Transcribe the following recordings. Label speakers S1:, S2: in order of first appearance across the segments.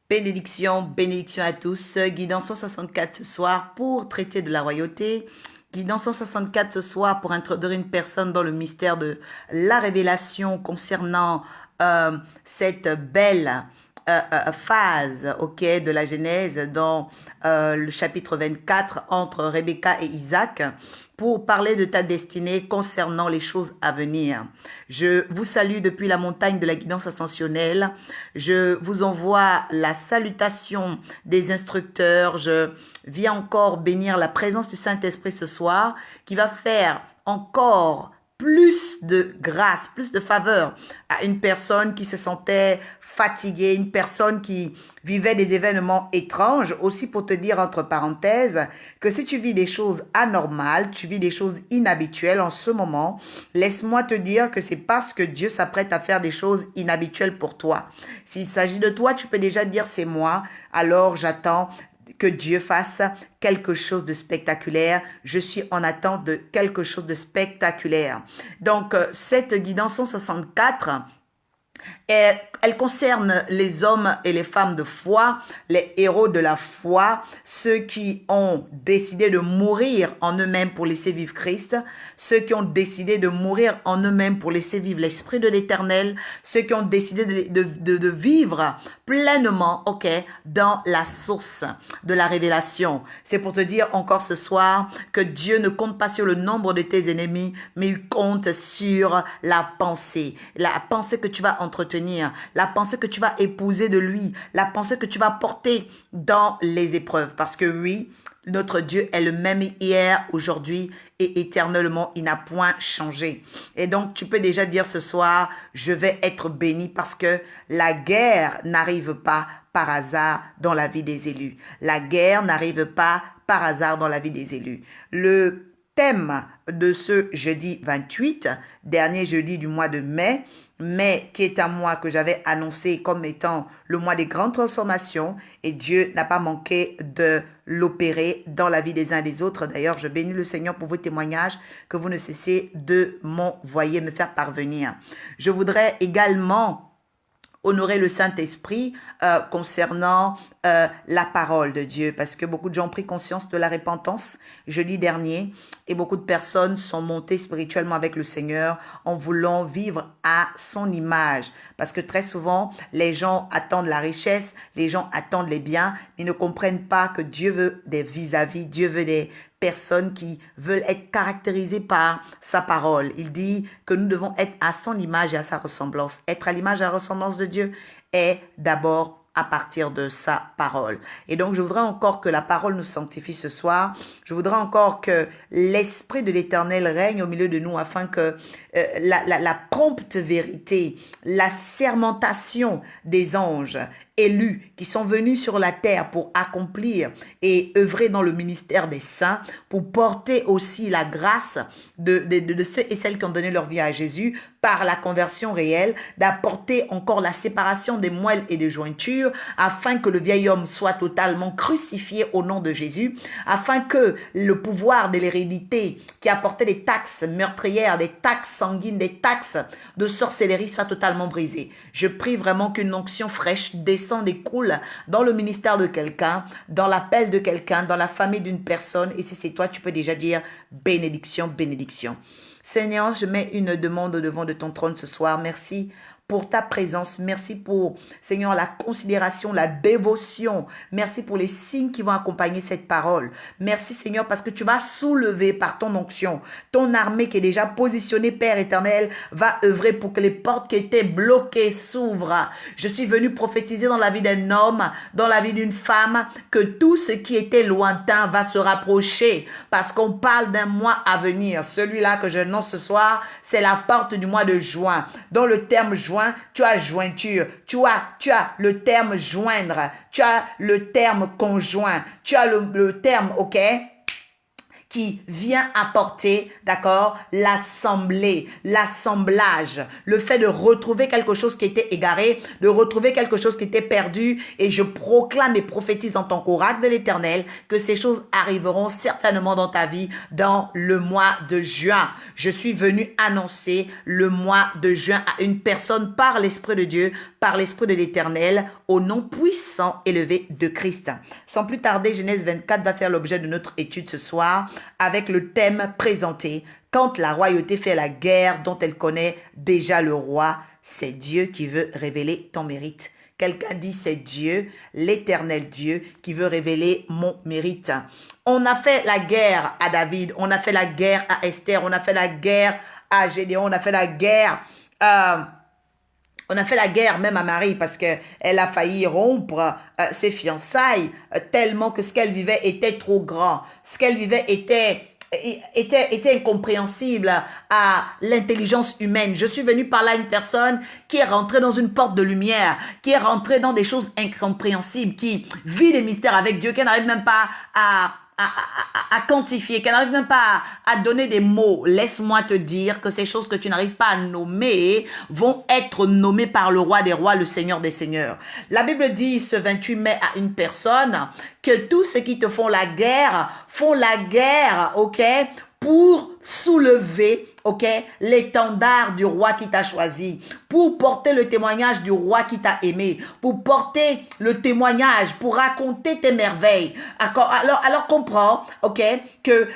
S1: Bénédiction, bénédiction à tous. Guidance 164 ce soir pour traiter de la royauté. Guidance 164 ce soir pour introduire une personne dans le mystère de la révélation concernant cette belle phase de la Genèse dans le chapitre 24 entre Rebecca et Isaac pour parler de ta destinée concernant les choses à venir. Je vous salue depuis la montagne de la guidance ascensionnelle. Je vous envoie la salutation des instructeurs. Je viens encore bénir la présence du Saint-Esprit ce soir qui va faire encore plus de grâce, plus de faveur à une personne qui se sentait fatiguée, une personne qui vivait des événements étranges. Aussi pour te dire entre parenthèses que si tu vis des choses anormales, tu vis des choses inhabituelles en ce moment, laisse-moi te dire que c'est parce que Dieu s'apprête à faire des choses inhabituelles pour toi. S'il s'agit de toi, tu peux déjà dire c'est moi, alors j'attends que Dieu fasse quelque chose de spectaculaire. Je suis en attente de quelque chose de spectaculaire. Donc, cette guidance 164, elle concerne les hommes et les femmes de foi, les héros de la foi, ceux qui ont décidé de mourir en eux-mêmes pour laisser vivre Christ, ceux qui ont décidé de mourir en eux-mêmes pour laisser vivre l'Esprit de l'Éternel, ceux qui ont décidé de vivre pleinement, dans la source de la révélation. C'est pour te dire encore ce soir que Dieu ne compte pas sur le nombre de tes ennemis, mais il compte sur la pensée que tu vas entretenir, la pensée que tu vas épouser de lui, la pensée que tu vas porter dans les épreuves. Parce que oui, notre Dieu est le même hier, aujourd'hui et éternellement. Il n'a point changé. Et donc, tu peux déjà dire ce soir, je vais être béni parce que la guerre n'arrive pas par hasard dans la vie des élus. La guerre n'arrive pas par hasard dans la vie des élus. Le thème de ce jeudi 28, dernier jeudi du mois de mai, qui est un mois que j'avais annoncé comme étant le mois des grandes transformations, et Dieu n'a pas manqué de l'opérer dans la vie des uns et des autres. D'ailleurs, je bénis le Seigneur pour vos témoignages que vous ne cessez de m'envoyer, me faire parvenir. Je voudrais également honorer le Saint-Esprit concernant la parole de Dieu, parce que beaucoup de gens ont pris conscience de la repentance jeudi dernier et beaucoup de personnes sont montées spirituellement avec le Seigneur en voulant vivre à son image, parce que très souvent les gens attendent la richesse, les gens attendent les biens, mais ne comprennent pas que Dieu veut des vis-à-vis, Dieu veut des personnes qui veulent être caractérisées par sa parole. Il dit que nous devons être à son image et à sa ressemblance. Être à l'image et à la ressemblance de Dieu est d'abord à partir de sa parole. Et donc, je voudrais encore que la parole nous sanctifie ce soir. Je voudrais encore que l'Esprit de l'Éternel règne au milieu de nous afin que la prompte vérité, la sermentation des anges élus qui sont venus sur la terre pour accomplir et œuvrer dans le ministère des saints, pour porter aussi la grâce de ceux et celles qui ont donné leur vie à Jésus par la conversion réelle, d'apporter encore la séparation des moelles et des jointures, afin que le vieil homme soit totalement crucifié au nom de Jésus, afin que le pouvoir de l'hérédité qui apportait des taxes meurtrières, des taxes sanguines, des taxes de sorcellerie soit totalement brisé. Je prie vraiment qu'une onction fraîche descende et coule dans le ministère de quelqu'un, dans l'appel de quelqu'un, dans la famille d'une personne. Et si c'est toi, tu peux déjà dire bénédiction, bénédiction. Seigneur, je mets une demande au devant de ton trône ce soir. Merci pour ta présence. Merci pour, Seigneur, la considération, la dévotion. Merci pour les signes qui vont accompagner cette parole. Merci, Seigneur, parce que tu vas soulever par ton onction. Ton armée qui est déjà positionnée, Père éternel, va œuvrer pour que les portes qui étaient bloquées s'ouvrent. Je suis venu prophétiser dans la vie d'un homme, dans la vie d'une femme, que tout ce qui était lointain va se rapprocher, parce qu'on parle d'un mois à venir. Celui-là que je annonce ce soir, c'est la porte du mois de juin. Dans le terme juin, tu as jointure, tu as le terme joindre, tu as le terme conjoint, tu as le terme, qui vient apporter, d'accord, l'assemblée, l'assemblage, le fait de retrouver quelque chose qui était égaré, de retrouver quelque chose qui était perdu. Et je proclame et prophétise en tant qu'oracle de l'Éternel que ces choses arriveront certainement dans ta vie dans le mois de juin. Je suis venu annoncer le mois de juin à une personne par l'Esprit de Dieu, par l'Esprit de l'Éternel, au nom puissant élevé de Christ. Sans plus tarder, Genèse 24 va faire l'objet de notre étude ce soir avec le thème présenté: quand la royauté fait la guerre dont elle connaît déjà le roi, c'est Dieu qui veut révéler ton mérite. Quelqu'un dit: c'est Dieu, l'Éternel Dieu, qui veut révéler mon mérite. On a fait la guerre à David, on a fait la guerre à Esther, on a fait la guerre à Gédéon, on a fait la guerre on a fait la guerre même à Marie parce qu'elle a failli rompre ses fiançailles tellement que ce qu'elle vivait était trop grand. Ce qu'elle vivait était incompréhensible à l'intelligence humaine. Je suis venu par là une personne qui est rentrée dans une porte de lumière, qui est rentrée dans des choses incompréhensibles, qui vit des mystères avec Dieu, qui n'arrive même pas à quantifier, qu'elle n'arrive même pas à donner des mots. Laisse-moi te dire que ces choses que tu n'arrives pas à nommer vont être nommées par le roi des rois, le Seigneur des seigneurs. La Bible dit ce 28 mai à une personne que tous ceux qui te font la guerre, ok, pour soulever, ok, l'étendard du roi qui t'a choisi, pour porter le témoignage du roi qui t'a aimé, pour porter le témoignage, pour raconter tes merveilles. Alors comprends, ok, que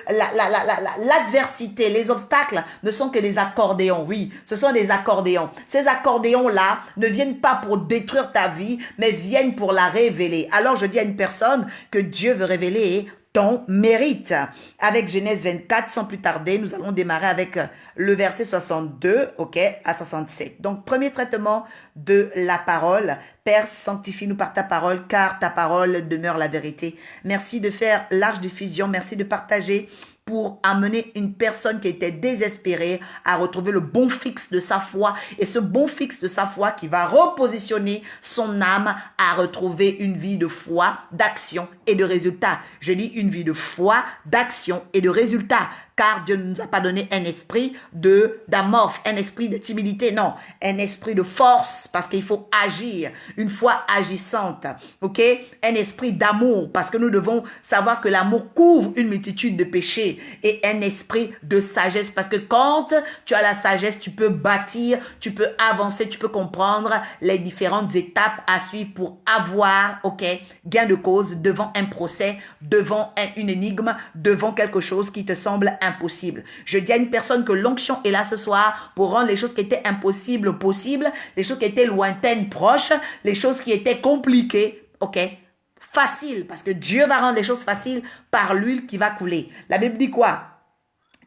S1: l'adversité, les obstacles ne sont que des accordéons. Oui, ce sont des accordéons. Ces accordéons-là ne viennent pas pour détruire ta vie, mais viennent pour la révéler. Alors je dis à une personne que Dieu veut révéler ton mérite. Avec Genèse 24, sans plus tarder, nous allons démarrer avec le verset 62, ok, à 67. Donc, premier traitement de la parole. Père, sanctifie-nous par ta parole, car ta parole demeure la vérité. Merci de faire large diffusion, merci de partager pour amener une personne qui était désespérée à retrouver le bon fixe de sa foi, et ce bon fixe de sa foi qui va repositionner son âme à retrouver une vie de foi, d'action et de résultat. Je dis une vie de foi, d'action et de résultat, car Dieu ne nous a pas donné un esprit d'amorphe, un esprit de timidité, non, un esprit de force, parce qu'il faut agir, une foi agissante, ok, un esprit d'amour, parce que nous devons savoir que l'amour couvre une multitude de péchés, et un esprit de sagesse, parce que quand tu as la sagesse, tu peux bâtir, tu peux avancer, tu peux comprendre les différentes étapes à suivre pour avoir, ok, gain de cause devant un procès, devant une énigme, devant quelque chose qui te semble impossible. Je dis à une personne que l'onction est là ce soir pour rendre les choses qui étaient impossibles possibles, les choses qui étaient lointaines proches, les choses qui étaient compliquées, ok, facile, parce que Dieu va rendre les choses faciles par l'huile qui va couler. La Bible dit quoi?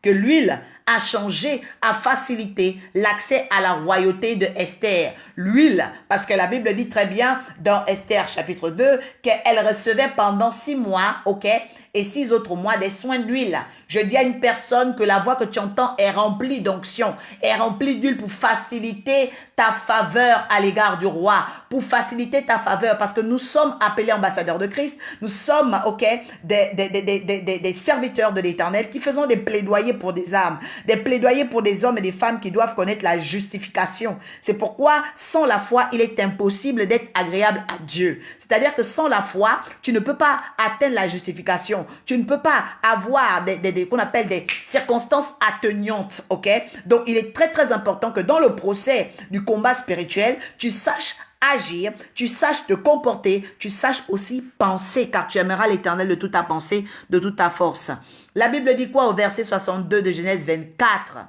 S1: Que l'huile a changé, a facilité l'accès à la royauté de Esther. L'huile, parce que la Bible dit très bien dans Esther chapitre 2 qu'elle recevait pendant 6 mois, ok, et 6 autres mois des soins d'huile. Je dis à une personne que la voix que tu entends est remplie d'onction, est remplie d'huile pour faciliter ta faveur à l'égard du roi, pour faciliter ta faveur, parce que nous sommes appelés ambassadeurs de Christ, nous sommes, ok, des serviteurs de l'Éternel qui faisons des plaidoyers pour des âmes, des plaidoyers pour des hommes et des femmes qui doivent connaître la justification. C'est pourquoi, sans la foi, il est impossible d'être agréable à Dieu. C'est-à-dire que sans la foi, tu ne peux pas atteindre la justification. Tu ne peux pas avoir qu'on appelle des circonstances atténuantes, ok? Donc, il est très, très important que dans le procès du combat spirituel, tu saches agir, tu saches te comporter, tu saches aussi penser, car tu aimeras l'Éternel de toute ta pensée, de toute ta force. La Bible dit quoi au verset 62 de Genèse 24?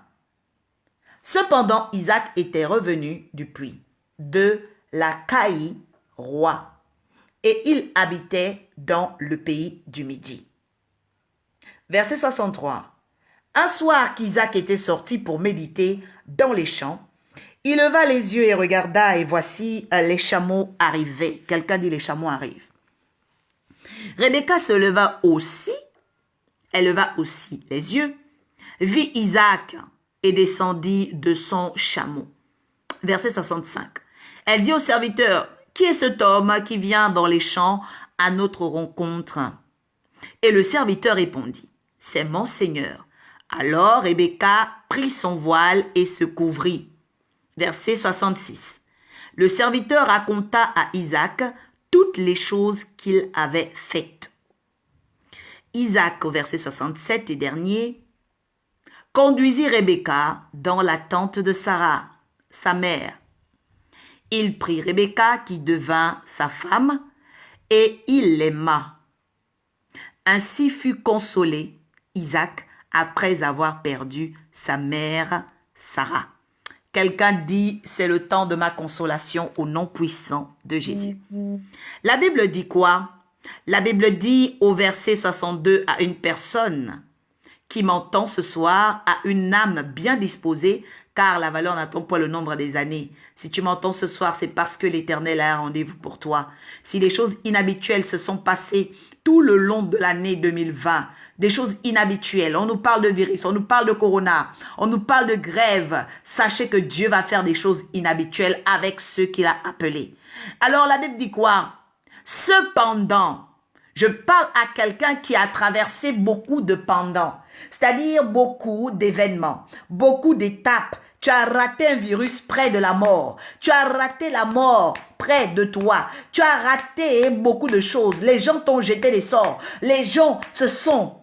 S1: Cependant, Isaac était revenu du puits de la Caï, roi, et il habitait dans le pays du Midi. Verset 63. Un soir qu'Isaac était sorti pour méditer dans les champs, il leva les yeux et regarda, et voici les chameaux arrivaient. Quelqu'un dit: les chameaux arrivent. Rebecca se leva aussi, elle leva aussi les yeux, vit Isaac et descendit de son chameau. Verset 65. Elle dit au serviteur: qui est cet homme qui vient dans les champs à notre rencontre? Et le serviteur répondit: c'est mon Seigneur. Alors Rebecca prit son voile et se couvrit. Verset 66. Le serviteur raconta à Isaac toutes les choses qu'il avait faites. Isaac, au verset 67 et dernier, conduisit Rebecca dans la tente de Sarah, sa mère. Il prit Rebecca qui devint sa femme et il l'aima. Ainsi fut consolé Isaac après avoir perdu sa mère Sarah. Quelqu'un dit, c'est le temps de ma consolation au nom puissant de Jésus. La Bible dit quoi? La Bible dit au verset 62 à une personne qui m'entend ce soir, à une âme bien disposée, car la valeur n'attend pas le nombre des années. Si tu m'entends ce soir, c'est parce que l'Éternel a un rendez-vous pour toi. Si les choses inhabituelles se sont passées tout le long de l'année 2020, des choses inhabituelles, on nous parle de virus, on nous parle de corona, on nous parle de grève, sachez que Dieu va faire des choses inhabituelles avec ceux qu'il a appelés. Alors la Bible dit quoi? Cependant, je parle à quelqu'un qui a traversé beaucoup de pendant, c'est-à-dire beaucoup d'événements, beaucoup d'étapes. Tu as raté un virus près de la mort. Tu as raté la mort près de toi. Tu as raté beaucoup de choses. Les gens t'ont jeté des sorts. Les gens se sont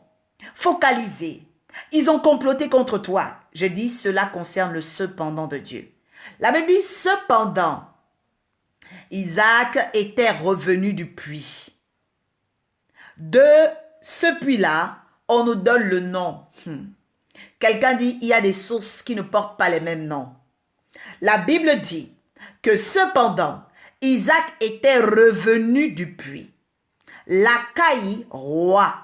S1: focalisés. Ils ont comploté contre toi. Je dis, cela concerne le cependant de Dieu. La Bible dit, cependant, Isaac était revenu du puits. De ce puits-là, on nous donne le nom. Quelqu'un dit, il y a des sources qui ne portent pas les mêmes noms. La Bible dit que cependant, Isaac était revenu du puits, Lacaï roi,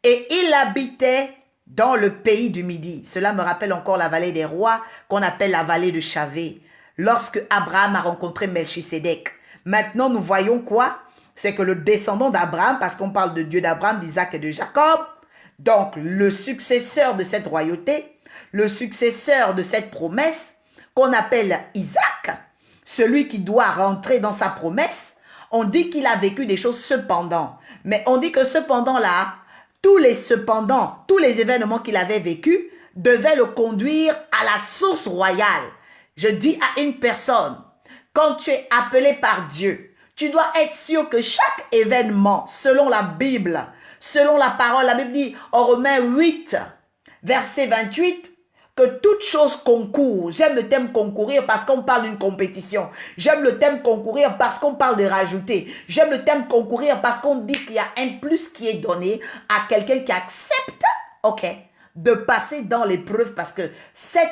S1: et il habitait dans le pays du Midi. Cela me rappelle encore la vallée des rois qu'on appelle la vallée de Chavé, lorsque Abraham a rencontré Melchisédek. Maintenant, nous voyons quoi? C'est que le descendant d'Abraham, parce qu'on parle de Dieu d'Abraham, d'Isaac et de Jacob, donc le successeur de cette royauté, le successeur de cette promesse qu'on appelle Isaac, celui qui doit rentrer dans sa promesse, on dit qu'il a vécu des choses cependant. Mais on dit que cependant là, tous les événements qu'il avait vécus devaient le conduire à la source royale. Je dis à une personne, quand tu es appelé par Dieu, tu dois être sûr que chaque événement, selon la Bible, selon la parole, la Bible dit en Romains 8, verset 28, que toute chose concourt. J'aime le thème concourir parce qu'on parle d'une compétition. J'aime le thème concourir parce qu'on parle de rajouter. J'aime le thème concourir parce qu'on dit qu'il y a un plus qui est donné à quelqu'un qui accepte, de passer dans l'épreuve, parce que cette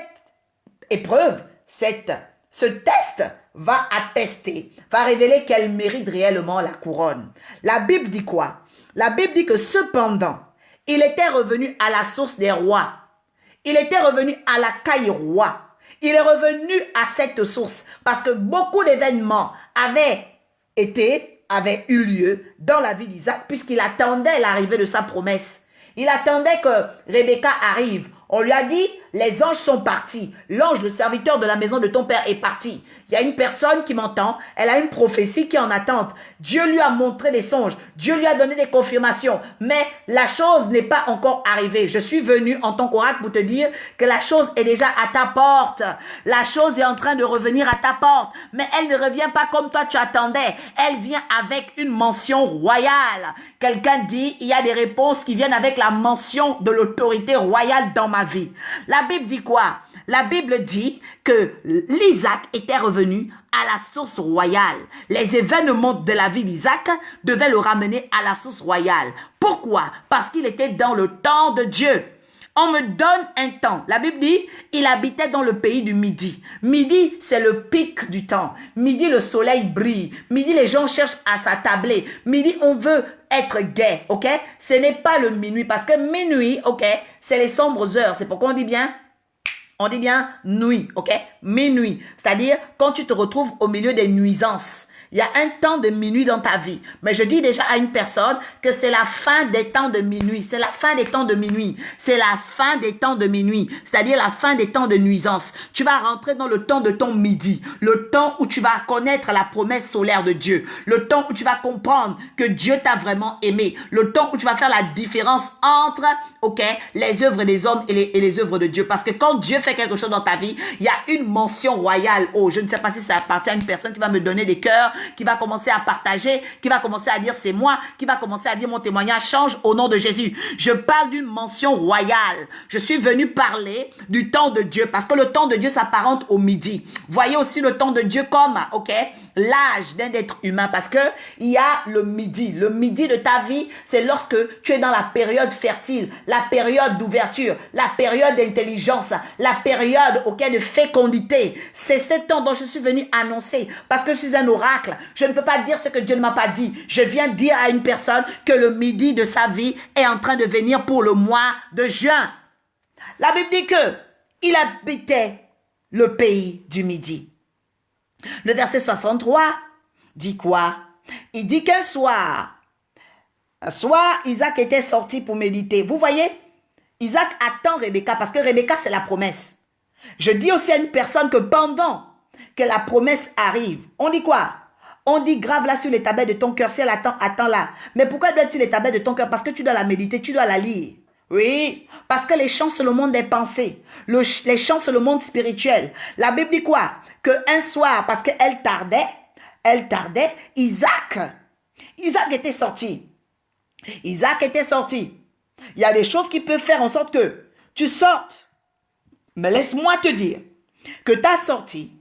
S1: épreuve, ce test va attester, va révéler qu'elle mérite réellement la couronne. La Bible dit quoi? La Bible dit que cependant, il était revenu à la source des rois. Il était revenu à la caille roi. Il est revenu à cette source parce que beaucoup d'événements avaient eu lieu dans la vie d'Isaac puisqu'il attendait l'arrivée de sa promesse. Il attendait que Rebecca arrive. On lui a dit, les anges sont partis. L'ange, le serviteur de la maison de ton père est parti. Il y a une personne qui m'entend, elle a une prophétie qui est en attente. Dieu lui a montré des songes. Dieu lui a donné des confirmations. Mais la chose n'est pas encore arrivée. Je suis venu en tant qu'oracle pour te dire que la chose est déjà à ta porte. La chose est en train de revenir à ta porte. Mais elle ne revient pas comme toi tu attendais. Elle vient avec une mention royale. Quelqu'un dit, il y a des réponses qui viennent avec la mention de l'autorité royale dans ma vie. La Bible dit quoi? La Bible dit que l'Isaac était revenu à la source royale. Les événements de la vie d'Isaac devaient le ramener à la source royale. Pourquoi? Parce qu'il était dans le temps de Dieu. On me donne un temps. La Bible dit, il habitait dans le pays du Midi. Midi, c'est le pic du temps. Midi, le soleil brille. Midi, les gens cherchent à s'attabler. Midi, on veut être gai, Ce n'est pas le minuit, parce que minuit, c'est les sombres heures. C'est pourquoi on dit bien nuit, minuit. C'est-à-dire, quand tu te retrouves au milieu des nuisances, Il y a un temps de minuit dans ta vie. Mais je dis déjà à une personne que c'est la fin des temps de minuit. C'est la fin des temps de minuit. C'est la fin des temps de minuit. C'est-à-dire la fin des temps de nuisance. Tu vas rentrer dans le temps de ton midi. Le temps où tu vas connaître la promesse solaire de Dieu. Le temps où tu vas comprendre que Dieu t'a vraiment aimé. Le temps où tu vas faire la différence entre, les œuvres des hommes et les œuvres de Dieu. Parce que quand Dieu fait quelque chose dans ta vie, il y a une mention royale. Oh, je ne sais pas si ça appartient à une personne qui va me donner des cœurs, qui va commencer à partager, qui va commencer à dire c'est moi, qui va commencer à dire mon témoignage change au nom de Jésus. Je parle d'une mention royale. Je suis venu parler du temps de Dieu parce que le temps de Dieu s'apparente au midi. Voyez aussi le temps de Dieu comme, l'âge d'un être humain parce que il y a le midi. Le midi de ta vie, c'est lorsque tu es dans la période fertile, la période d'ouverture, la période d'intelligence, la période de fécondité. C'est ce temps dont je suis venu annoncer parce que je suis un oracle. Je ne peux pas dire ce que Dieu ne m'a pas dit. Je viens dire à une personne que le midi de sa vie est en train de venir pour le mois de juin. La Bible dit que il habitait le pays du midi. Le verset 63 dit quoi? Il dit qu'un soir, Isaac était sorti pour méditer. Vous voyez, Isaac attend Rebecca parce que Rebecca, c'est la promesse. Je dis aussi à une personne que pendant que la promesse arrive, on dit quoi? On dit grave-la sur les tablettes de ton cœur. Si elle attend, attends-la. Mais pourquoi doit être sur les tablettes de ton cœur? Parce que tu dois la méditer, tu dois la lire. Oui, parce que les chants, c'est le monde des pensées. Les chants, c'est le monde spirituel. La Bible dit quoi? Qu'un soir, parce qu'elle tardait, Isaac était sorti. Isaac était sorti. Il y a des choses qui peuvent faire en sorte que tu sortes. Mais laisse-moi te dire que ta sortie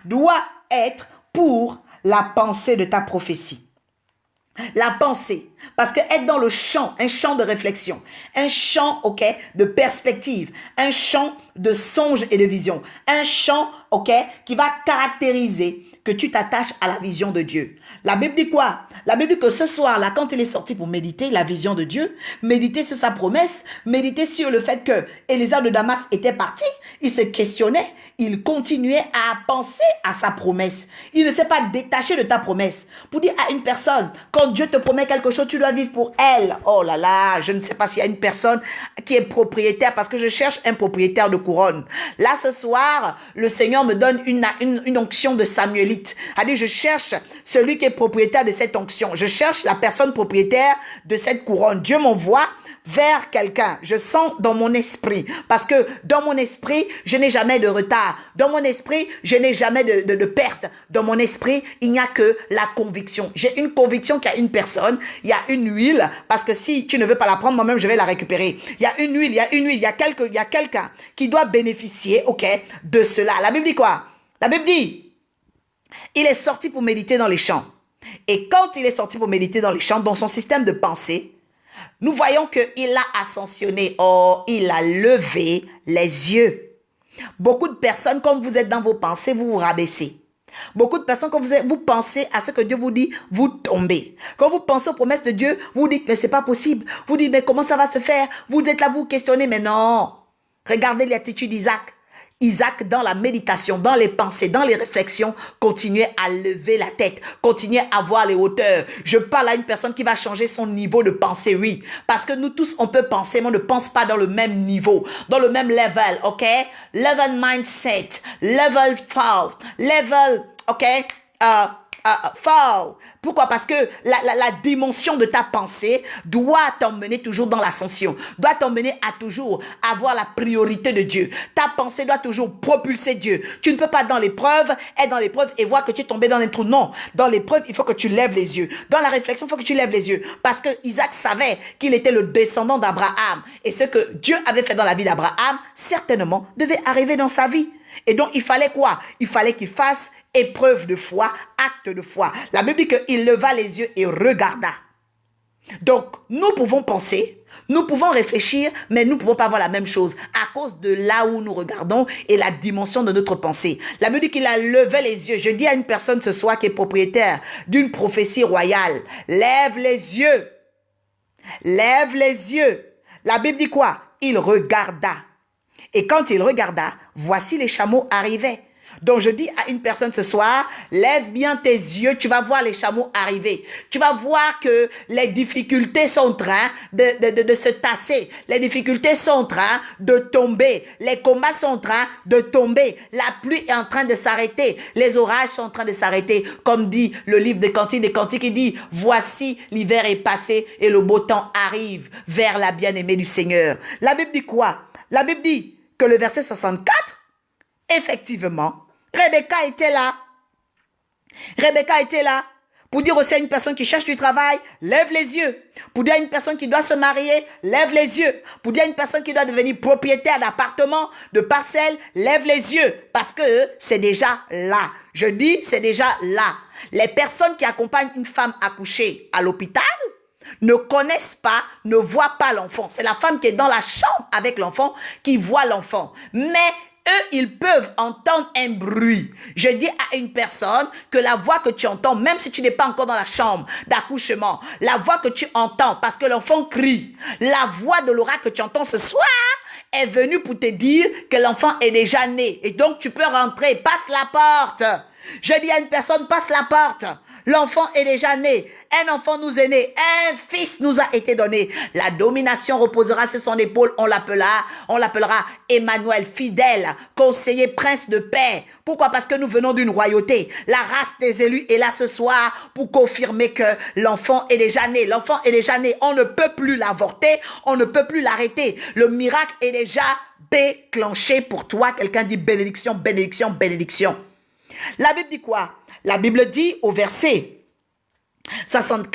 S1: doit être pour la pensée de ta prophétie. La pensée, parce que être dans le champ, un champ de réflexion, un champ, de perspective, un champ de songe et de vision, un champ, qui va caractériser que tu t'attaches à la vision de Dieu. La Bible dit quoi? La Bible dit que ce soir-là, quand il est sorti pour méditer la vision de Dieu, méditer sur sa promesse, méditer sur le fait que Éliezer de Damas était parti, il se questionnait, il continuait à penser à sa promesse. Il ne s'est pas détaché de ta promesse. Pour dire à une personne, quand Dieu te promet quelque chose, tu dois vivre pour elle. Oh là là, je ne sais pas s'il y a une personne qui est propriétaire, parce que je cherche un propriétaire de couronne. Là, ce soir, le Seigneur me donne une onction de Samuelite. C'est-à-dire, je cherche celui qui est propriétaire de cette onction. Je cherche la personne propriétaire de cette couronne. Dieu m'envoie vers quelqu'un. Je sens dans mon esprit. Parce que dans mon esprit, je n'ai jamais de retard. Dans mon esprit, je n'ai jamais de perte. Dans mon esprit, il n'y a que la conviction. J'ai une conviction qu'il y a une personne, il y a une huile, parce que si tu ne veux pas la prendre, moi-même, je vais la récupérer. Il y a une huile, il y a quelqu'un qui doit bénéficier, de cela. La Bible dit quoi? La Bible dit, il est sorti pour méditer dans les champs. Et quand il est sorti pour méditer dans les champs, dans son système de pensée, nous voyons qu'il a ascensionné. Oh, il a levé les yeux. Beaucoup de personnes, comme vous êtes dans vos pensées, vous vous rabaissez. Beaucoup de personnes, quand vous pensez à ce que Dieu vous dit, vous tombez. Quand vous pensez aux promesses de Dieu, vous dites, mais c'est pas possible. Vous dites, mais comment ça va se faire? Vous êtes là, vous questionnez, mais non. Regardez l'attitude d'Isaac. Isaac, dans la méditation, dans les pensées, dans les réflexions, continuait à lever la tête, continuait à voir les hauteurs. Je parle à une personne qui va changer son niveau de pensée, oui. Parce que nous tous, on peut penser, mais on ne pense pas dans le même niveau, dans le même level, Level mindset, level thought, level, fall. Pourquoi? Parce que la dimension de ta pensée doit t'emmener toujours dans l'ascension, doit t'emmener à toujours avoir la priorité de Dieu. Ta pensée doit toujours propulser Dieu. Tu ne peux pas dans l'épreuve, être dans l'épreuve et voir que tu es tombé dans un trou. Non, dans l'épreuve, il faut que tu lèves les yeux. Dans la réflexion, il faut que tu lèves les yeux. Parce que Isaac savait qu'il était le descendant d'Abraham. Et ce que Dieu avait fait dans la vie d'Abraham, certainement, devait arriver dans sa vie. Et donc, il fallait quoi? Il fallait qu'il fasse épreuve de foi, acte de foi. La Bible dit qu'il leva les yeux et regarda. Donc, nous pouvons penser, nous pouvons réfléchir, mais nous ne pouvons pas voir la même chose à cause de là où nous regardons et la dimension de notre pensée. La Bible dit qu'il a levé les yeux. Je dis à une personne ce soir qui est propriétaire d'une prophétie royale, lève les yeux. Lève les yeux. La Bible dit quoi? Il regarda. Et quand il regarda, voici les chameaux arrivaient. Donc je dis à une personne ce soir, lève bien tes yeux, tu vas voir les chameaux arriver. Tu vas voir que les difficultés sont en train de se tasser. Les difficultés sont en train de tomber. Les combats sont en train de tomber. La pluie est en train de s'arrêter. Les orages sont en train de s'arrêter. Comme dit le livre des Cantiques, il dit, voici l'hiver est passé et le beau temps arrive vers la bien-aimée du Seigneur. La Bible dit quoi? La Bible dit que le verset 64, effectivement, Rebecca était là. Rebecca était là pour dire aussi à une personne qui cherche du travail, lève les yeux. Pour dire à une personne qui doit se marier, lève les yeux. Pour dire à une personne qui doit devenir propriétaire d'appartement, de parcelle, lève les yeux. Parce que c'est déjà là. Je dis, c'est déjà là. Les personnes qui accompagnent une femme accouchée à l'hôpital ne connaissent pas, ne voient pas l'enfant. C'est la femme qui est dans la chambre avec l'enfant qui voit l'enfant. Mais eux, ils peuvent entendre un bruit. Je dis à une personne que la voix que tu entends, même si tu n'es pas encore dans la chambre d'accouchement, la voix que tu entends parce que l'enfant crie, la voix de Laura que tu entends ce soir est venue pour te dire que l'enfant est déjà né. Et donc, tu peux rentrer, passe la porte. Je dis à une personne, passe la porte. L'enfant est déjà né. Un enfant nous est né. Un fils nous a été donné. La domination reposera sur son épaule. On l'appellera Emmanuel, fidèle, conseiller, prince de paix. Pourquoi? Parce que nous venons d'une royauté. La race des élus est là ce soir pour confirmer que l'enfant est déjà né. L'enfant est déjà né. On ne peut plus l'avorter. On ne peut plus l'arrêter. Le miracle est déjà déclenché pour toi. Quelqu'un dit bénédiction, bénédiction, bénédiction. La Bible dit quoi? La Bible dit au verset 64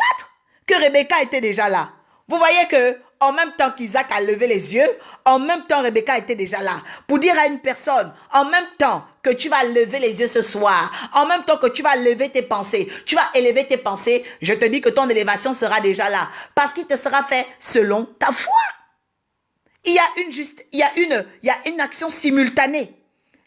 S1: que Rebecca était déjà là. Vous voyez que en même temps qu'Isaac a levé les yeux, en même temps Rebecca était déjà là. Pour dire à une personne, en même temps que tu vas lever les yeux ce soir, en même temps que tu vas lever tes pensées, tu vas élever tes pensées, je te dis que ton élévation sera déjà là. Parce qu'il te sera fait selon ta foi. Il y a une action simultanée.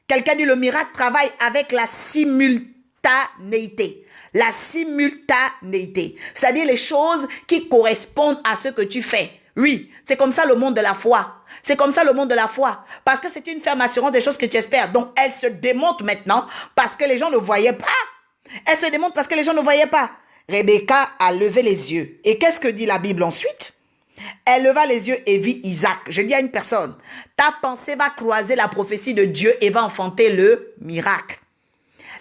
S1: Quelqu'un dit le miracle travaille avec la simultanéité. La simultanéité. C'est-à-dire les choses qui correspondent à ce que tu fais. Oui, c'est comme ça le monde de la foi. C'est comme ça le monde de la foi. Parce que c'est une ferme assurance des choses que tu espères. Donc, elle se démonte maintenant parce que les gens ne voyaient pas. Elle se démonte parce que les gens ne voyaient pas. Rebecca a levé les yeux. Et qu'est-ce que dit la Bible ensuite? Elle leva les yeux et vit Isaac. Je dis à une personne, ta pensée va croiser la prophétie de Dieu et va enfanter le miracle.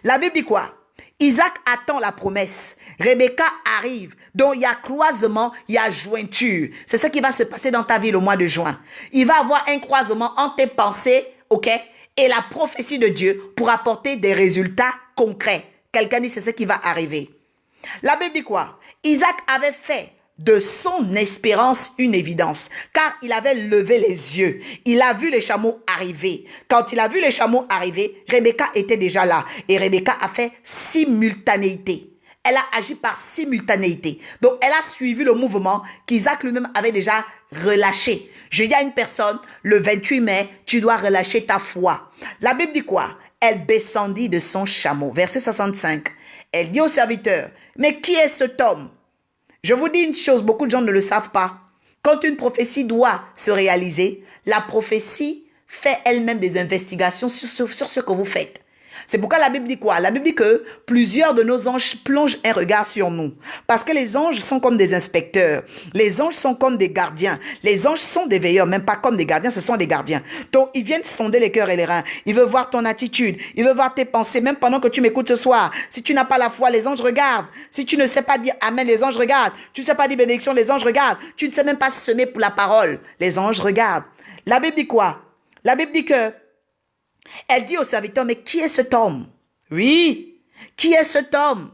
S1: La Bible dit quoi? Isaac attend la promesse. Rebecca arrive. Donc il y a croisement, il y a jointure. C'est ce qui va se passer dans ta vie le mois de juin. Il va y avoir un croisement entre tes pensées, ok, et la prophétie de Dieu pour apporter des résultats concrets. Quelqu'un dit c'est ce qui va arriver. La Bible dit quoi? Isaac avait fait de son espérance une évidence, car il avait levé les yeux. Il a vu les chameaux arriver. Quand il a vu les chameaux arriver, Rebecca était déjà là. Et Rebecca a fait simultanéité. Elle a agi par simultanéité. Donc, elle a suivi le mouvement qu'Isaac lui-même avait déjà relâché. Je dis à une personne, le 28 mai, tu dois relâcher ta foi. La Bible dit quoi? Elle descendit de son chameau. Verset 65. Elle dit au serviteur, mais qui est cet homme? Je vous dis une chose, beaucoup de gens ne le savent pas. Quand une prophétie doit se réaliser, la prophétie fait elle-même des investigations sur ce que vous faites. C'est pourquoi la Bible dit quoi? La Bible dit que plusieurs de nos anges plongent un regard sur nous. Parce que les anges sont comme des inspecteurs. Les anges sont comme des gardiens. Les anges sont des veilleurs, même pas comme des gardiens, ce sont des gardiens. Donc, ils viennent sonder les cœurs et les reins. Ils veulent voir ton attitude. Ils veulent voir tes pensées, même pendant que tu m'écoutes ce soir. Si tu n'as pas la foi, les anges regardent. Si tu ne sais pas dire Amen, les anges regardent. Tu ne sais pas dire bénédiction, les anges regardent. Tu ne sais même pas semer pour la parole. Les anges regardent. La Bible dit quoi? La Bible dit que elle dit au serviteur, mais qui est cet homme? Oui, qui est cet homme?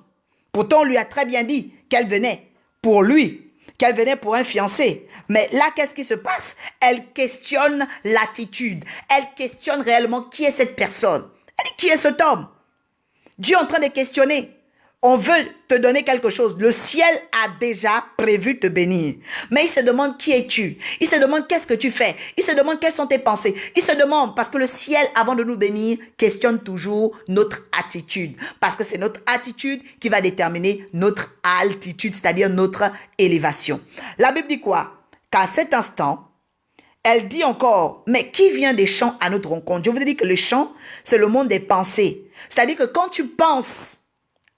S1: Pourtant, on lui a très bien dit qu'elle venait pour lui, qu'elle venait pour un fiancé. Mais là, qu'est-ce qui se passe? Elle questionne l'attitude. Elle questionne réellement qui est cette personne. Elle dit, qui est cet homme? Dieu est en train de questionner. On veut te donner quelque chose. Le ciel a déjà prévu te bénir. Mais il se demande qui es-tu? Il se demande qu'est-ce que tu fais? Il se demande quelles sont tes pensées? Il se demande parce que le ciel, avant de nous bénir, questionne toujours notre attitude. Parce que c'est notre attitude qui va déterminer notre altitude, c'est-à-dire notre élévation. La Bible dit quoi? Qu'à cet instant, elle dit encore, mais qui vient des champs à notre rencontre? Je vous ai dit que le champ, c'est le monde des pensées. C'est-à-dire que quand tu penses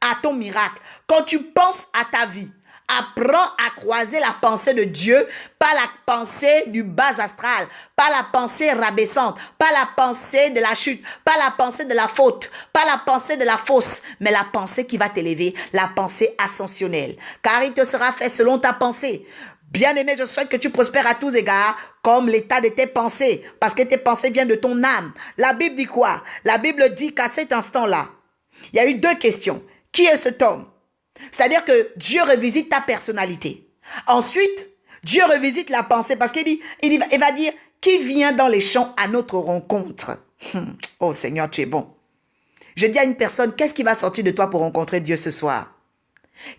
S1: à ton miracle, quand tu penses à ta vie, apprends à croiser la pensée de Dieu, pas la pensée du bas astral, pas la pensée rabaissante, pas la pensée de la chute, pas la pensée de la faute, pas la pensée de la fausse, mais la pensée qui va t'élever, la pensée ascensionnelle. Car il te sera fait selon ta pensée. Bien-aimé, je souhaite que tu prospères à tous égards comme l'état de tes pensées, parce que tes pensées viennent de ton âme. La Bible dit quoi? La Bible dit qu'à cet instant-là, il y a eu deux questions. Qui est cet homme? C'est-à-dire que Dieu revisite ta personnalité. Ensuite, Dieu revisite la pensée parce qu'il va dire, qui vient dans les champs à notre rencontre? Oh Seigneur, tu es bon. Je dis à une personne, qu'est-ce qui va sortir de toi pour rencontrer Dieu ce soir?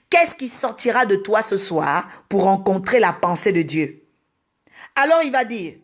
S1: Qu'est-ce qui sortira de toi ce soir pour rencontrer la pensée de Dieu? Alors il va dire,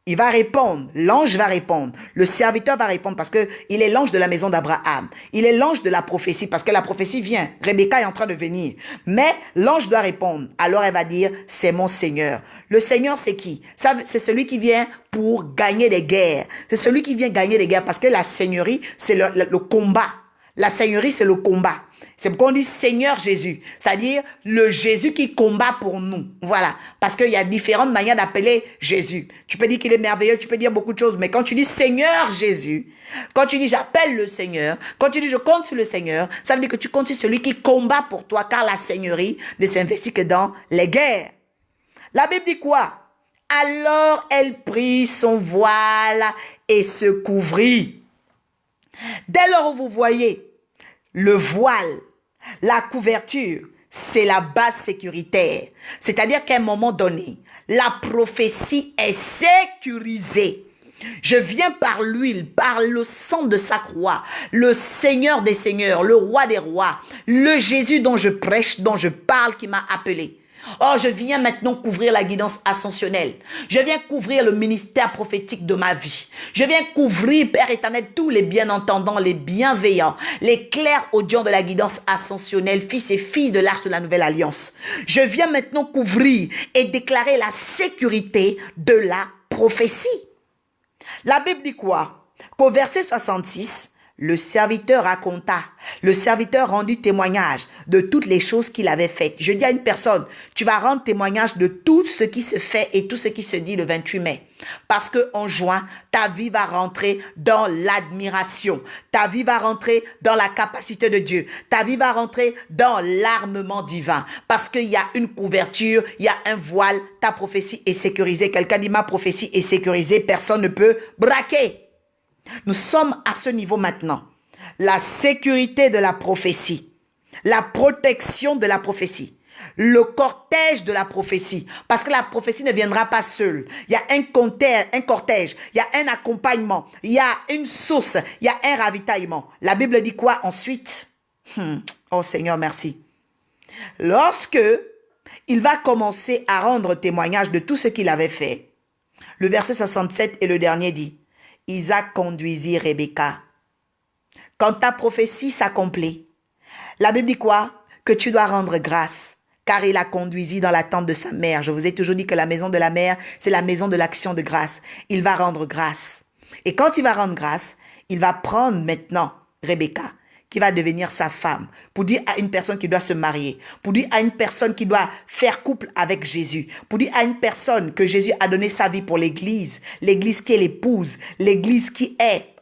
S1: il va répondre, l'ange va répondre, le serviteur va répondre parce qu'il est l'ange de la maison d'Abraham. Il est l'ange de la prophétie parce que la prophétie vient. Rebecca est en train de venir. Mais l'ange doit répondre. Alors elle va dire, c'est mon Seigneur. Le Seigneur, c'est qui? C'est celui qui vient pour gagner des guerres. C'est celui qui vient gagner des guerres parce que la seigneurie, c'est le combat. La seigneurie, c'est le combat. C'est pourquoi on dit Seigneur Jésus, c'est-à-dire le Jésus qui combat pour nous. Voilà, parce qu'il y a différentes manières d'appeler Jésus. Tu peux dire qu'il est merveilleux, tu peux dire beaucoup de choses, mais quand tu dis Seigneur Jésus, quand tu dis j'appelle le Seigneur, quand tu dis je compte sur le Seigneur, ça veut dire que tu comptes sur celui qui combat pour toi, car la seigneurie ne s'investit que dans les guerres. La Bible dit quoi? Alors elle prit son voile et se couvrit. Dès lors où vous voyez le voile, la couverture, c'est la base sécuritaire. C'est-à-dire qu'à un moment donné, la prophétie est sécurisée. Je viens par l'huile, par le sang de sa croix, le Seigneur des Seigneurs, le Roi des Rois, le Jésus dont je prêche, dont je parle, qui m'a appelé. Oh, je viens maintenant couvrir la guidance ascensionnelle. Je viens couvrir le ministère prophétique de ma vie. Je viens couvrir, Père éternel, tous les bien-entendants, les bienveillants, les clairs audients de la guidance ascensionnelle, fils et filles de l'Arche de la Nouvelle Alliance. Je viens maintenant couvrir et déclarer la sécurité de la prophétie. La Bible dit quoi? Qu'au verset 66, le serviteur raconta, le serviteur rendit témoignage de toutes les choses qu'il avait faites. Je dis à une personne, tu vas rendre témoignage de tout ce qui se fait et tout ce qui se dit le 28 mai. Parce qu'en juin, ta vie va rentrer dans l'admiration. Ta vie va rentrer dans la capacité de Dieu. Ta vie va rentrer dans l'armement divin. Parce qu'il y a une couverture, il y a un voile, ta prophétie est sécurisée. Quelqu'un dit ma prophétie est sécurisée, personne ne peut braquer. Nous sommes à ce niveau maintenant. La sécurité de la prophétie, la protection de la prophétie, le cortège de la prophétie. Parce que la prophétie ne viendra pas seule. Il y a un cortège, il y a un accompagnement, il y a une source, il y a un ravitaillement. La Bible dit quoi ensuite? Oh Seigneur, merci. Lorsque il va commencer à rendre témoignage de tout ce qu'il avait fait, le verset 67 et le dernier dit, Isaac conduisit Rebecca. Quand ta prophétie s'accomplit, la Bible dit quoi? Que tu dois rendre grâce, car il a conduisit dans la tente de sa mère. Je vous ai toujours dit que la maison de la mère, c'est la maison de l'action de grâce. Il va rendre grâce. Et quand il va rendre grâce, il va prendre maintenant Rebecca, qui va devenir sa femme, pour dire à une personne qui doit se marier, pour dire à une personne qui doit faire couple avec Jésus, pour dire à une personne que Jésus a donné sa vie pour l'église qui est l'épouse, l'église qui est,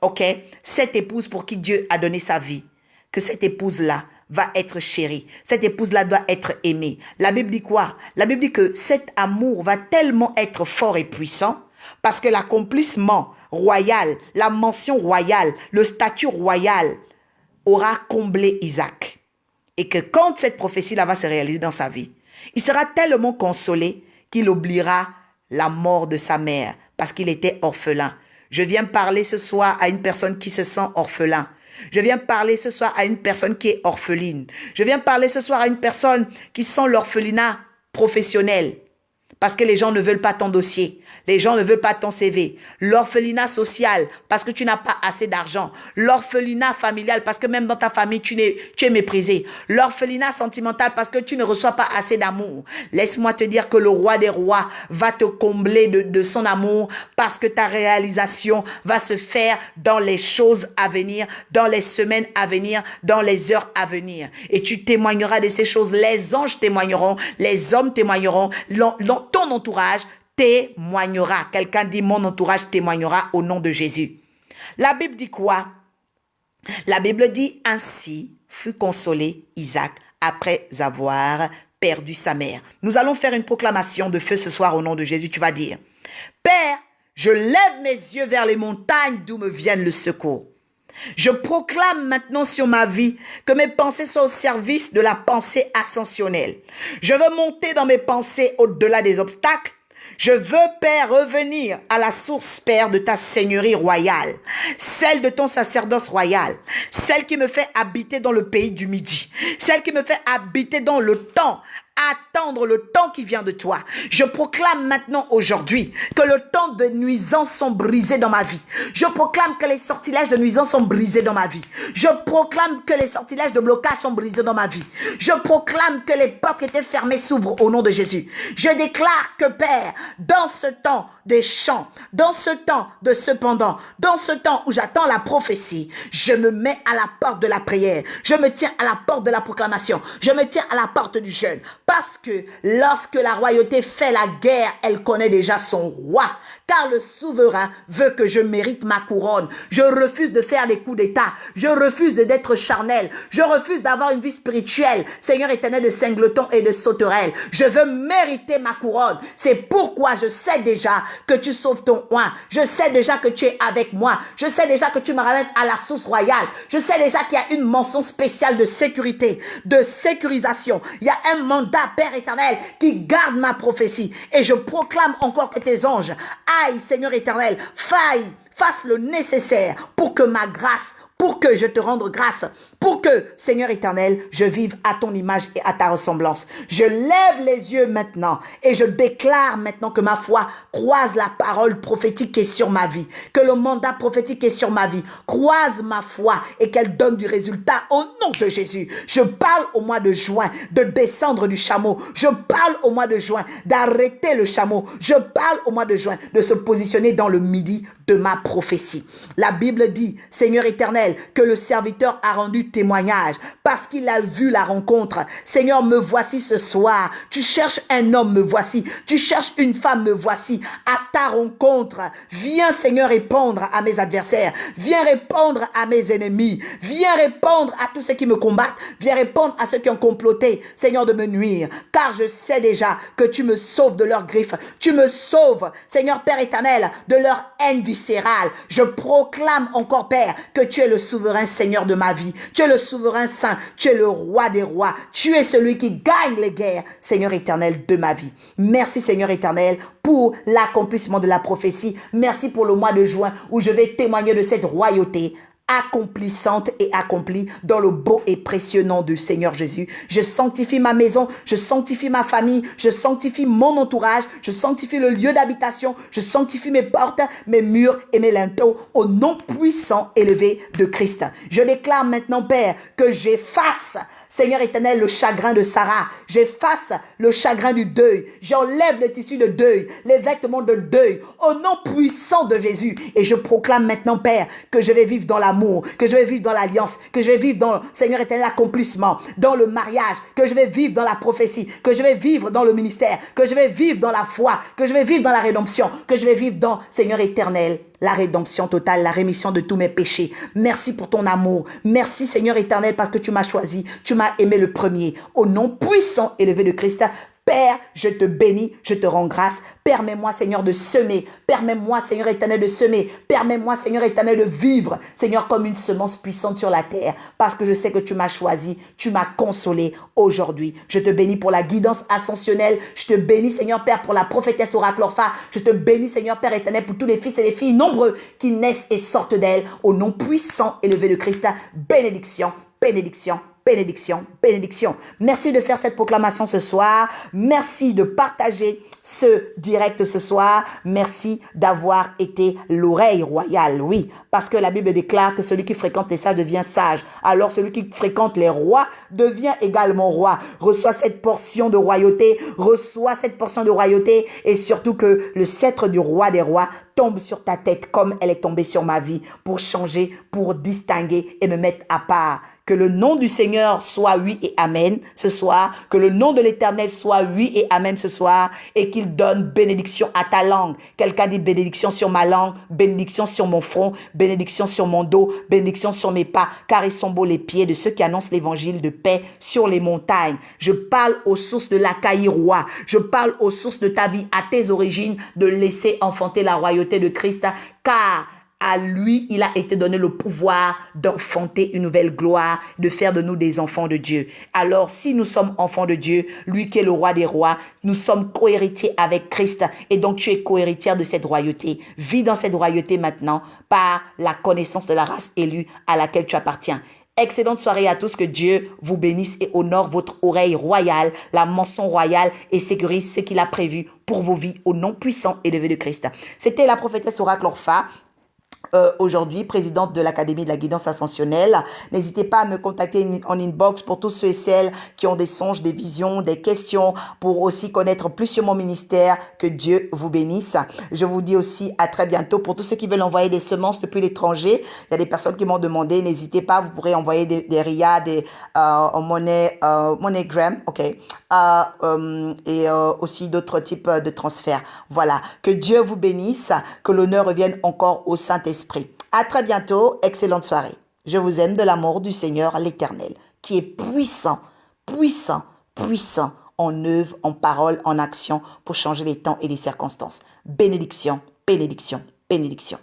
S1: cette épouse pour qui Dieu a donné sa vie, que cette épouse-là va être chérie, cette épouse-là doit être aimée. La Bible dit quoi? La Bible dit que cet amour va tellement être fort et puissant, parce que l'accomplissement royal, la mention royale, le statut royal, aura comblé Isaac. Et que quand cette prophétie-là va se réaliser dans sa vie, il sera tellement consolé qu'il oubliera la mort de sa mère parce qu'il était orphelin. Je viens parler ce soir à une personne qui se sent orphelin. Je viens parler ce soir à une personne qui est orpheline. Je viens parler ce soir à une personne qui sent l'orphelinat professionnel parce que les gens ne veulent pas ton dossier. Les gens ne veulent pas ton CV. L'orphelinat social parce que tu n'as pas assez d'argent. L'orphelinat familial parce que même dans ta famille, tu es méprisé. L'orphelinat sentimental parce que tu ne reçois pas assez d'amour. Laisse-moi te dire que le roi des rois va te combler de son amour parce que ta réalisation va se faire dans les choses à venir, dans les semaines à venir, dans les heures à venir. Et tu témoigneras de ces choses. Les anges témoigneront, les hommes témoigneront, ton entourage témoignera. Quelqu'un dit mon entourage témoignera au nom de Jésus. La Bible dit quoi? La Bible dit ainsi fut consolé Isaac après avoir perdu sa mère. Nous allons faire une proclamation de feu ce soir au nom de Jésus. Tu vas dire, Père, je lève mes yeux vers les montagnes d'où me viennent le secours. Je proclame maintenant sur ma vie que mes pensées sont au service de la pensée ascensionnelle. Je veux monter dans mes pensées au-delà des obstacles. Je veux, Père, revenir à la source, Père, de ta seigneurie royale, celle de ton sacerdoce royal, celle qui me fait habiter dans le pays du Midi, celle qui me fait habiter dans le temps, attendre le temps qui vient de toi. Je proclame maintenant aujourd'hui que le temps de nuisance sont brisés dans ma vie. Je proclame que les sortilèges de nuisance sont brisés dans ma vie. Je proclame que les sortilèges de blocage sont brisés dans ma vie. Je proclame que les portes qui étaient fermées s'ouvrent au nom de Jésus. Je déclare que Père, dans ce temps des chants, dans ce temps de cependant, dans ce temps où j'attends la prophétie, je me mets à la porte de la prière. Je me tiens à la porte de la proclamation. Je me tiens à la porte du jeûne. Parce que lorsque la royauté fait la guerre, elle connaît déjà son roi. Car le souverain veut que je mérite ma couronne. Je refuse de faire des coups d'état. Je refuse d'être charnel. Je refuse d'avoir une vie spirituelle. Seigneur éternel, de singleton et de sauterelle. Je veux mériter ma couronne. C'est pourquoi je sais déjà que tu sauves ton oint. Je sais déjà que tu es avec moi. Je sais déjà que tu me ramènes à la source royale. Je sais déjà qu'il y a une mention spéciale de sécurité, de sécurisation. Il y a un mandat, Père éternel, qui garde ma prophétie. Et je proclame encore que tes anges, aïe, Seigneur éternel, fasse le nécessaire pour que ma grâce, pour que je te rende grâce, pour que, Seigneur éternel, je vive à ton image et à ta ressemblance. Je lève les yeux maintenant et je déclare maintenant que ma foi croise la parole prophétique qui est sur ma vie, que le mandat prophétique qui est sur ma vie croise ma foi et qu'elle donne du résultat au nom de Jésus. Je parle au mois de juin de descendre du chameau. Je parle au mois de juin d'arrêter le chameau. Je parle au mois de juin de se positionner dans le midi de ma prophétie. La Bible dit, Seigneur éternel, que le serviteur a rendu témoignage parce qu'il a vu la rencontre. Seigneur, me voici ce soir. Tu cherches un homme, me voici. Tu cherches une femme, me voici. À ta rencontre, viens Seigneur répondre à mes adversaires. Viens répondre à mes ennemis. Viens répondre à tous ceux qui me combattent. Viens répondre à ceux qui ont comploté, Seigneur, de me nuire. Car je sais déjà que tu me sauves de leurs griffes. Tu me sauves, Seigneur Père éternel, de leur haine viscérale. Je proclame encore, Père, que tu es le souverain Seigneur de ma vie. Tu es le souverain saint. Tu es le roi des rois. Tu es celui qui gagne les guerres, Seigneur éternel de ma vie. Merci, Seigneur éternel, pour l'accomplissement de la prophétie. Merci pour le mois de juin où je vais témoigner de cette royauté accomplissante et accomplie dans le beau et précieux nom du Seigneur Jésus. Je sanctifie ma maison, je sanctifie ma famille, je sanctifie mon entourage, je sanctifie le lieu d'habitation, je sanctifie mes portes, mes murs et mes linteaux au nom puissant élevé de Christ. Je déclare maintenant, Père, que j'efface, Seigneur éternel, le chagrin de Sarah. J'efface le chagrin du deuil. J'enlève le tissu de deuil, les vêtements de deuil, au nom puissant de Jésus. Et je proclame maintenant, Père, que je vais vivre dans l'amour, que je vais vivre dans l'alliance, que je vais vivre dans, Seigneur éternel, l'accomplissement, dans le mariage, que je vais vivre dans la prophétie, que je vais vivre dans le ministère, que je vais vivre dans la foi, que je vais vivre dans la rédemption, que je vais vivre dans, Seigneur éternel, la rédemption totale, la rémission de tous mes péchés. Merci pour ton amour. Merci Seigneur éternel parce que tu m'as choisi. Tu m'as aimé le premier. Au nom puissant élevé de Christ, Père, je te bénis, je te rends grâce. Permets-moi, Seigneur, de semer. Permets-moi, Seigneur éternel, de semer. Permets-moi, Seigneur éternel, de vivre, Seigneur, comme une semence puissante sur la terre. Parce que je sais que tu m'as choisi, tu m'as consolé aujourd'hui. Je te bénis pour la guidance ascensionnelle. Je te bénis, Seigneur Père, pour la prophétesse oracle Orpha. Je te bénis, Seigneur Père éternel, pour tous les fils et les filles nombreux qui naissent et sortent d'elle. Au nom puissant élevé de Christ, bénédiction, bénédiction, bénédiction, bénédiction. Merci de faire cette proclamation ce soir. Merci de partager ce direct ce soir. Merci d'avoir été l'oreille royale. Oui, parce que la Bible déclare que celui qui fréquente les sages devient sage. Alors celui qui fréquente les rois devient également roi. Reçois cette portion de royauté. Reçois cette portion de royauté. Et surtout que le sceptre du roi des rois tombe sur ta tête comme elle est tombée sur ma vie pour changer, pour distinguer et me mettre à part. Que le nom du Seigneur soit oui et amen ce soir. Que le nom de l'Éternel soit oui et amen ce soir. Et qu'il donne bénédiction à ta langue. Quelqu'un dit bénédiction sur ma langue, bénédiction sur mon front, bénédiction sur mon dos, bénédiction sur mes pas. Car ils sont beaux les pieds de ceux qui annoncent l'évangile de paix sur les montagnes. Je parle aux sources de l'Achaïe roi. Je parle aux sources de ta vie, à tes origines, de laisser enfanter la royauté de Christ. Car à lui, il a été donné le pouvoir d'enfanter une nouvelle gloire, de faire de nous des enfants de Dieu. Alors, si nous sommes enfants de Dieu, lui qui est le roi des rois, nous sommes cohéritiers avec Christ. Et donc, tu es cohéritière de cette royauté. Vis dans cette royauté maintenant par la connaissance de la race élue à laquelle tu appartiens. Excellente soirée à tous, que Dieu vous bénisse et honore votre oreille royale, la mention royale et sécurise ce qu'il a prévu pour vos vies au nom puissant et élevé de Christ. C'était la prophétesse Oracle Orpha. Aujourd'hui, présidente de l'Académie de la guidance ascensionnelle. N'hésitez pas à me contacter en inbox pour tous ceux et celles qui ont des songes, des visions, des questions, pour aussi connaître plus sur mon ministère. Que Dieu vous bénisse. Je vous dis aussi à très bientôt. Pour tous ceux qui veulent envoyer des semences depuis l'étranger, il y a des personnes qui m'ont demandé, n'hésitez pas, vous pourrez envoyer des RIA, en monnaie, MoneyGram, ok, et aussi d'autres types de transferts. Voilà, que Dieu vous bénisse, que l'honneur revienne encore au Saint-Esprit. À très bientôt, excellente soirée. Je vous aime de l'amour du Seigneur l'Éternel, qui est puissant, puissant, puissant en œuvre, en parole, en action pour changer les temps et les circonstances. Bénédiction, bénédiction, bénédiction.